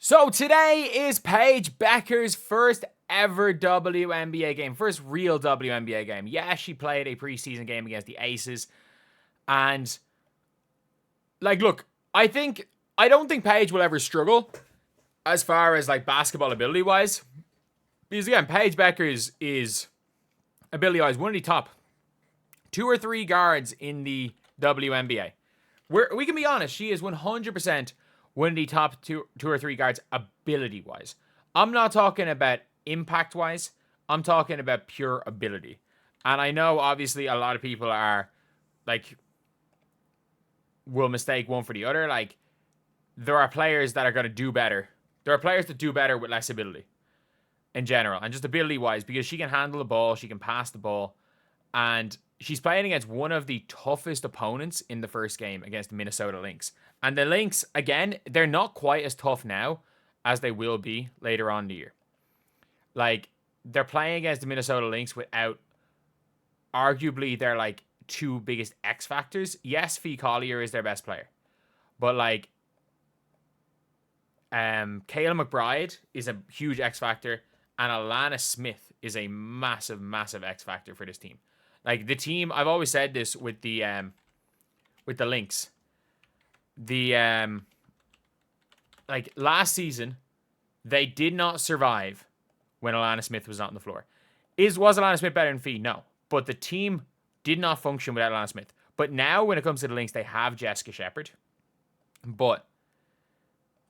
So today is Paige Bueckers' first ever WNBA game, first real WNBA game. Yeah, she played a preseason game against the Aces. And, look, I don't think Paige will ever struggle as far as, basketball ability-wise. Because, again, Paige Bueckers is, ability-wise, one of the top 2 or 3 guards in the WNBA. We can be honest, she is 100% one of the top two or three guards ability-wise. I'm not talking about impact-wise. I'm talking about pure ability. And I know, obviously, a lot of people are, will mistake one for the other. There are players that are going to do better. There are players that do better with less ability in general. And just ability-wise, because she can handle the ball, she can pass the ball. And she's playing against one of the toughest opponents in the first game against the Minnesota Lynx. And the Lynx, again, they're not quite as tough now as they will be later on in the year. They're playing against the Minnesota Lynx without arguably their, 2 biggest X factors. Yes, Fee Collier is their best player. But, Kayla McBride is a huge X factor. And Alana Smith is a massive, massive X factor for this team. The team, I've always said this with the Lynx. Last season, they did not survive when Alana Smith was not on the floor. Was Alana Smith better than Fee? No. But the team did not function without Alana Smith. But now, when it comes to the Lynx, they have Jessica Shepard. But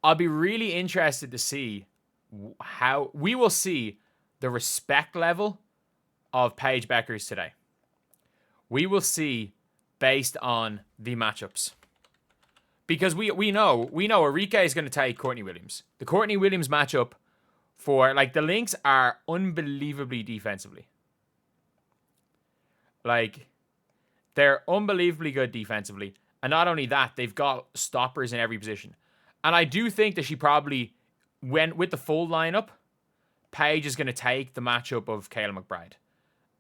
I'll be really interested to see how we will see the respect level of Paige Bueckers today. We will see based on the matchups. Because we know Arike is going to take Courtney Williams. The Courtney Williams matchup for, the Lynx are unbelievably defensively. They're unbelievably good defensively. And not only that, they've got stoppers in every position. And I do think that she probably, with the full lineup, Paige is going to take the matchup of Kayla McBride.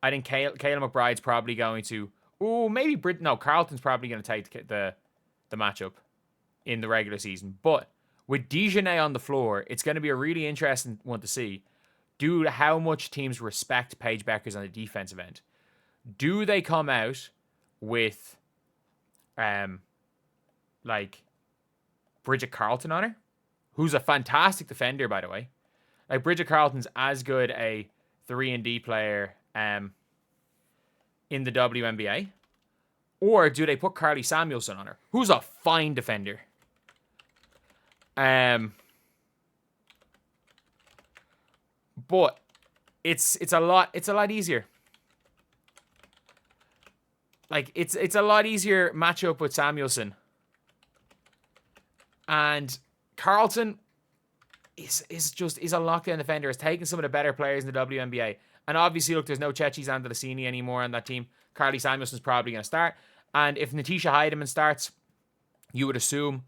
I think Kayla McBride's probably going to... Carlton's probably going to take the matchup in the regular season. But with Dejanay on the floor, it's going to be a really interesting one to see. How much teams respect Paige Bueckers on the defensive end? Do they come out with, Bridget Carlton on her? Who's a fantastic defender, by the way. Bridget Carlton's as good a 3-and-D player in the WNBA? Or do they put Carly Samuelson on her, who's a fine defender? But it's a lot easier. It's a lot easier matchup with Samuelson. And Carlton is a lockdown defender. Has taken some of the better players in the WNBA. And obviously, look, there's no Chechi Zandalasini anymore on that team. Carly Samuelson's probably going to start. And if Natisha Heidemann starts, you would assume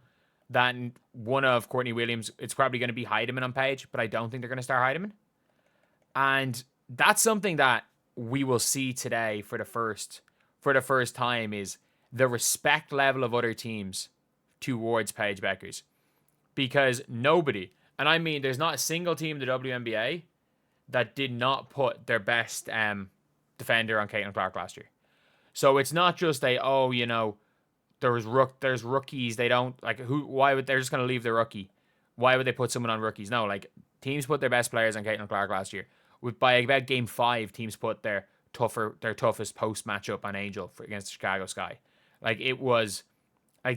that one of Courtney Williams, it's probably going to be Heidemann on Paige, but I don't think they're going to start Heidemann. And that's something that we will see today for the first time, is the respect level of other teams towards Paige Bueckers. Because nobody, and I mean, there's not a single team in the WNBA that did not put their best defender on Caitlin Clark last year. So it's not just there's rookies. They don't they're just going to leave the rookie. Why would they put someone on rookies? No, teams put their best players on Caitlin Clark last year. By about game 5, teams put their toughest post matchup on Angel against the Chicago Sky. It was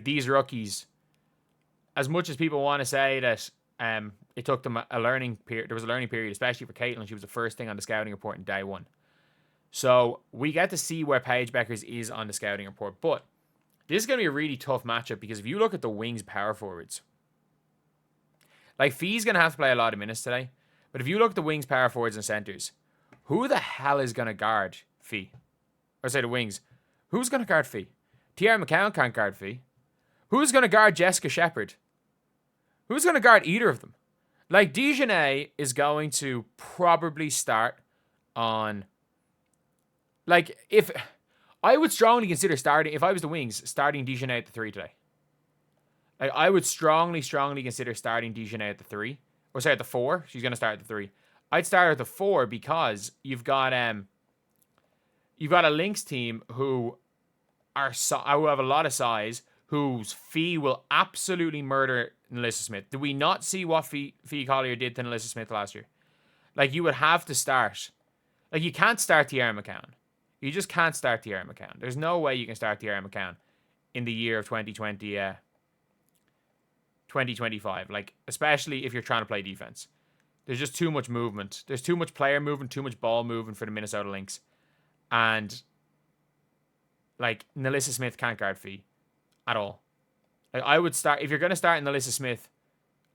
these rookies, as much as people want to say that it took them a learning period, there was a learning period, especially for Caitlin. She was the first thing on the scouting report in day 1. So we get to see where Paige Bueckers is on the scouting report. But this is going to be a really tough matchup, because if you look at the Wings power forwards, Fee's going to have to play a lot of minutes today. But if you look at the Wings power forwards and centers, who the hell is going to guard Fee? Or say the Wings. Who's going to guard Fee? Tiara McCown can't guard Fee. Who's going to guard Jessica Shepard? Who's going to guard either of them? Dejanay is going to probably start on... if I would strongly consider starting, if I was the Wings, starting Dejanay at the 3 today. Like, I would strongly consider starting Dejanay at the 3. Or sorry, at the 4. She's going to start at the 3. I'd start at the 4 because you've got a Lynx team who who have a lot of size, whose Fee will absolutely murder Nalissa Smith. Did we not see what Fee Collier did to Nalissa Smith last year? Like, you would have to start. Like, you can't start Tierra McCown. You just can't start Tierra McCown. There's no way you can start Tierra McCown in the year of 2025. Like, especially if you're trying to play defense. There's just too much movement. There's too much player movement, too much ball movement for the Minnesota Lynx. And, like, Nalissa Smith can't guard Fee at all. Like, I would start, if you're going to start Nalissa Smith,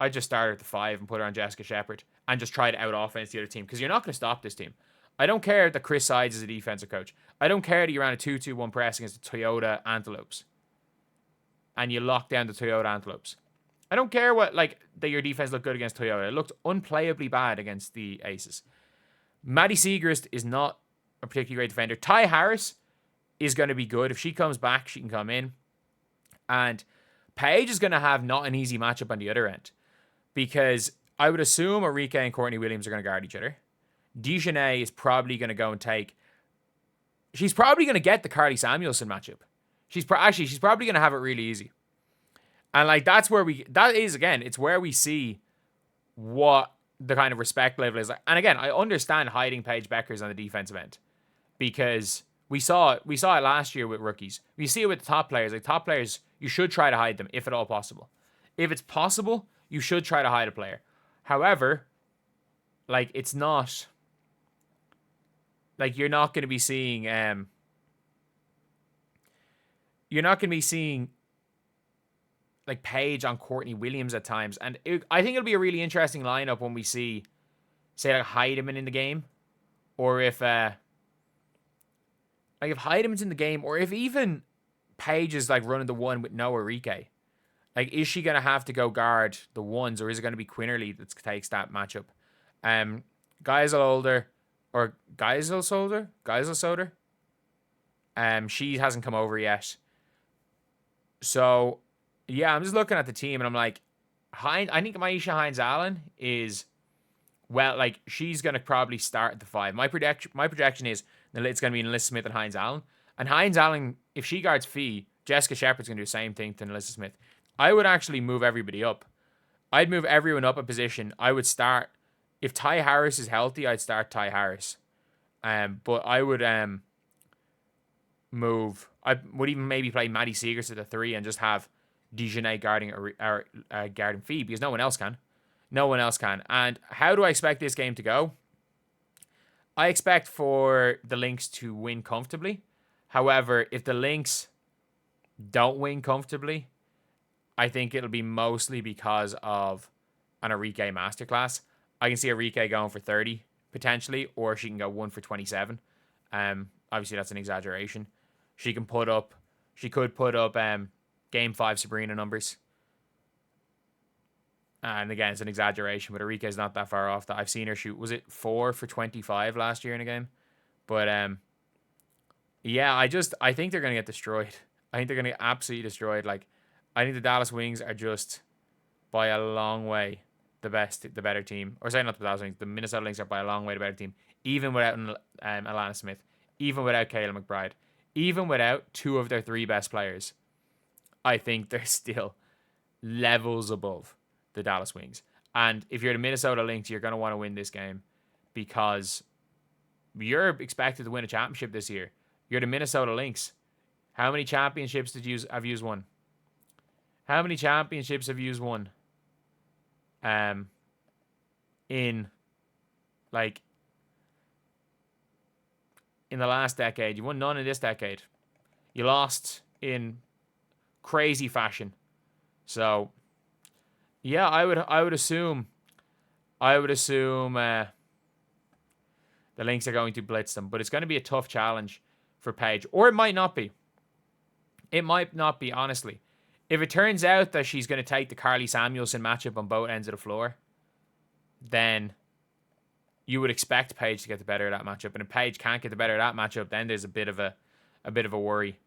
I'd just start her at the 5 and put her on Jessica Shepard and just try to out-offense the other team, because you're not going to stop this team. I don't care that Chris Sides is a defensive coach. I don't care that you ran a 2-2-1 press against the Toyota Antelopes and you locked down the Toyota Antelopes. I don't care that your defense looked good against Toyota. It looked unplayably bad against the Aces. Maddie Siegrist is not a particularly great defender. Ty Harris is going to be good. If she comes back, she can come in. And Paige is going to have not an easy matchup on the other end, because I would assume Arike and Courtney Williams are going to guard each other. Dejanay is probably going to go and take... She's probably going to get the Carly Samuelson matchup. She's probably going to have it really easy. And, like, it's where we see what the kind of respect level is. Like. And again, I understand hiding Paige Bueckers on the defensive end, because we saw it last year with rookies. We see it with the top players. Like, top players, you should try to hide them if at all possible. If it's possible, you should try to hide a player. However, like, it's not... Like, you're not going to be seeing... like, Paige on Courtney Williams at times. And I think it'll be a really interesting lineup when we see, say, like, Heidemann in the game. Or if Heidemann's in the game, or if even Paige is, like, running the 1 with no Arike. Like, is she going to have to go guard the 1s, or is it going to be Quinnerly that takes that matchup? Geiselsoder. She hasn't come over yet. So, yeah, I'm just looking at the team, and I'm like, I think Maisha Hines-Allen is, well, like, she's going to probably start at the 5. My projection is that it's going to be Nalissa Smith and Hines-Allen. And Hines-Allen, if she guards Fee, Jessica Shepard's going to do the same thing to Nalissa Smith. I would actually move everybody up. I'd move everyone up a position. I would start, if Ty Harris is healthy, I'd start Ty Harris. But I would I would even maybe play Maddie Siegrist at the 3 and just have Dejanay guarding Fee, because no one else can. No one else can. And how do I expect this game to go? I expect for the Lynx to win comfortably. However, if the Lynx don't win comfortably, I think it'll be mostly because of an Arike masterclass. I can see Arike going for 30 potentially, or she can go 1 for 27. Obviously that's an exaggeration. She could put up Game 5 Sabrina numbers. And again, it's an exaggeration, but Arike is not that far off that. I've seen her shoot, was it 4 for 25 last year in a game? But yeah, I think they're going to get destroyed. I think they're going to get absolutely destroyed. Like, I think the Dallas Wings are just by a long way the better team. Or sorry, not the Dallas Wings. The Minnesota Lynx are by a long way the better team. Even without Alana Smith. Even without Kayla McBride. Even without 2 of their 3 best players. I think they're still levels above the Dallas Wings. And if you're the Minnesota Lynx, you're going to want to win this game, because you're expected to win a championship this year. You're the Minnesota Lynx. How many championships have you won? How many championships have you won? In the last decade. You won none in this decade. You lost in crazy fashion. So, yeah, I would assume the Lynx are going to blitz them, but it's going to be a tough challenge for Paige, or it might not be. It might not be, honestly. If it turns out that she's going to take the Carly Samuelson matchup on both ends of the floor, then you would expect Paige to get the better of that matchup. And if Paige can't get the better of that matchup, then there's a bit of a worry.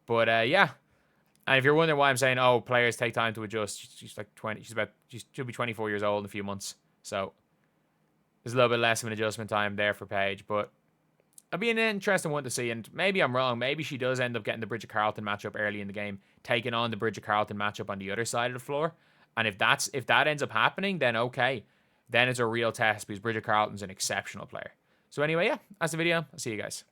But yeah, And if you're wondering why I'm saying, oh, players take time to adjust, she's like 20. She'll be 24 years old in a few months. So there's a little bit less of an adjustment time there for Paige. But it'll be an interesting one to see. And maybe I'm wrong. Maybe she does end up getting the Bridget Carleton matchup early in the game, taking on the Bridget Carleton matchup on the other side of the floor. And if that ends up happening, then okay. Then it's a real test because Bridget Carleton's an exceptional player. So anyway, yeah, that's the video. I'll see you guys.